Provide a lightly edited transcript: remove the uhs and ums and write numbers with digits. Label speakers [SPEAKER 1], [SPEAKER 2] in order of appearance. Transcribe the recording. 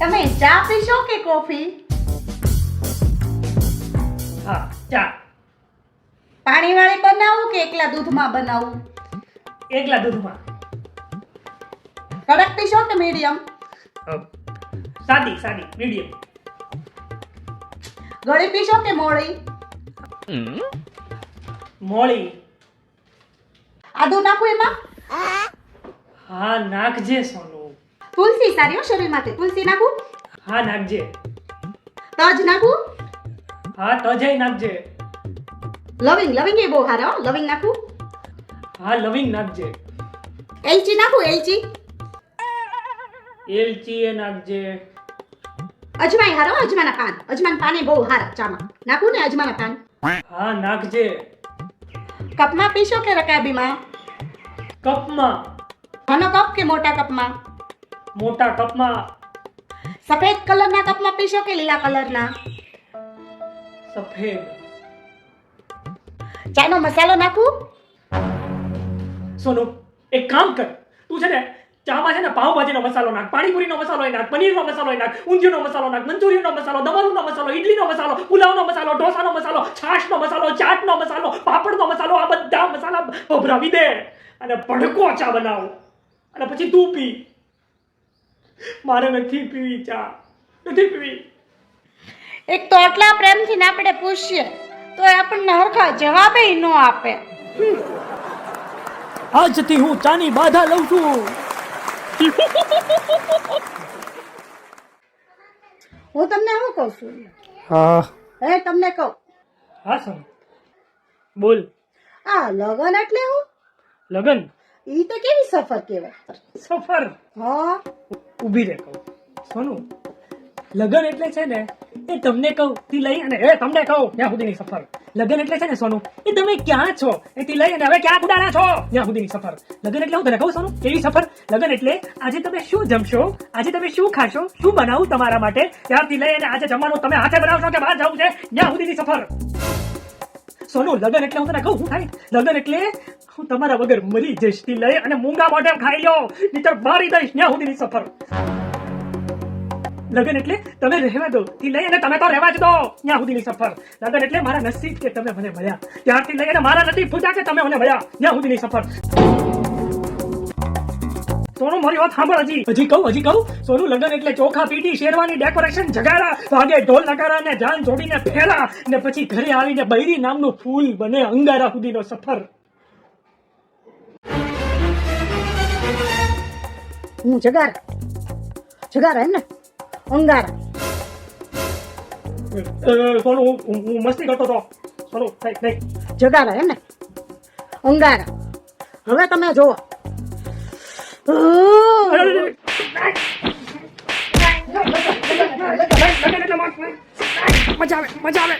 [SPEAKER 1] તમે ચા પીશો કે કોફી?
[SPEAKER 2] હા, ચા.
[SPEAKER 1] પાણીવાળી બનાવું કે એકલા દૂધમાં બનાવું?
[SPEAKER 2] એકલા દૂધમાં.
[SPEAKER 1] કડક પીશો કે મીડિયમ?
[SPEAKER 2] સાદી મીડિયમ.
[SPEAKER 1] ગળી પીશો કે મોળી?
[SPEAKER 2] મોળી.
[SPEAKER 1] આદુ નાખું એમાં?
[SPEAKER 2] હા, નાખજે સોનું.
[SPEAKER 1] તુલસી સારી હો શરીર માટે. તુલસી નાખું?
[SPEAKER 2] હા, નાખજે.
[SPEAKER 1] તજ નાખું?
[SPEAKER 2] હા, તજય નાખજે.
[SPEAKER 1] લવિંગ એ બહુ સારા હો. લવિંગ નાખું?
[SPEAKER 2] હા, લવિંગ નાખજે.
[SPEAKER 1] એલચી નાખું? એલચી?
[SPEAKER 2] એલચી એ નાખજે.
[SPEAKER 1] અજમાઈ હારો અજમાના પાન. અજમાના પાન એ બહુ સારા ચામાં. નાખું ને અજમાના પાન?
[SPEAKER 2] હા, નાખજે.
[SPEAKER 1] કપમાં પીશો કે રકાબીમાં?
[SPEAKER 2] કપમાં.
[SPEAKER 1] નાનો કપ કે મોટા કપમાં?
[SPEAKER 2] મોટા કપમાં.
[SPEAKER 1] સફેદ કલરના કપમાં પીશો કે લીલા કલરના?
[SPEAKER 2] સફેદ.
[SPEAKER 1] ચાનો મસાલો નાખું?
[SPEAKER 2] સોનું, એક કામ કર. તું છે ને ચામાં છે ને પાવભાજીનો મસાલો નાખ, પાણીપુરીનો મસાલો નાખ, પનીરનો મસાલો નાખ, ઊંધિયુંનો મસાલો નાખ, મંચુરિયનનો મસાલો, દમણનો મસાલો, ઇડલીનો મસાલો, પુલાવનો મસાલો, ઢોસાનો મસાલો, છાશનો મસાલો, ચાટનો મસાલો, પાપડનો મસાલો, આ બધા મસાલા ભભરાવી દે અને ભડકો ચા બનાવ અને પછી તું પી. મારે નથી પીવી ચા, નથી પીવી.
[SPEAKER 1] એક તો આટલા પ્રેમથી ને આપણે પૂછીએ તો આપણને હરખા જવાબે ન આપે.
[SPEAKER 2] આજથી હું ચાની બાધા લઉં છું.
[SPEAKER 1] હું તમને શું કહું છું?
[SPEAKER 2] હા.
[SPEAKER 1] તમને કહું,
[SPEAKER 2] હા સર, બોલ.
[SPEAKER 1] આ લગન એટલે હું?
[SPEAKER 2] લગન?
[SPEAKER 1] ઈ તો કેવી સફર કહેવાય.
[SPEAKER 2] સફર?
[SPEAKER 1] હા,
[SPEAKER 2] ઊભી રે કહું. સોનું, લગન એટલે છે ને એ તમને કહું થી લઈ અને એ તમને કહું ત્યાં સુધીની સફર. લગન એટલે છે ને સોનું એ તમે ક્યાં છો એથી લઈ અને હવે ક્યાં ઉડાના છો ત્યાં સુધીની સફર. લગન એટલે હું તને કહું સોનું કેવી સફર. લગન એટલે આજે તમે શું જમશો, આજે તમે શું ખાશો, શું બનાવું તમારા માટે ત્યારથી લઈ અને આજે જમવાનું તમે હાથે બનાવશો કે બહાર જવું છે ત્યાં સુધીની સફર. સોનું, લગન એટલે હું તને કહું શું થાય. લગન એટલે હું તમારા વગર મરી જઈશ થી લઈ અને મૂંગા મોઢે ખાઈ લો નીચે મારી દઈશ ત્યાં સુધીની સફર. લગન એટલે તમે રહેવા દો થી લઈ અને તમે તો રહેવા જ દો ત્યાં સુધીની સફર. લગન એટલે મારા નસીબ કે તમે મને મળ્યા ત્યારથી લઈ અને મારા નસીબ ફૂટ્યા કે તમે મને મળ્યા ત્યાં સુધીની સફર. સોનું, મારી વાત સાંભળ. હજી કહું સોનું, લગન એટલે ચોખા પીટી, શેરવાની, ડેકોરેશન, જગારા, વાગે ઢોલ નગારા ને જાન જોડીને ફેરા ને પછી ઘરે આવીને બૈરી નામનું ફૂલ બને અંગારા સુધીનો સફર.
[SPEAKER 1] હું જગારા એમ ને? અંગારા.
[SPEAKER 2] સોનું, હું મસ્તી કરતો હતો. સોનું, નહીં.
[SPEAKER 1] જગારા એમ ને? અંગારા. હવે તમે જુઓ.
[SPEAKER 2] મજા આવે.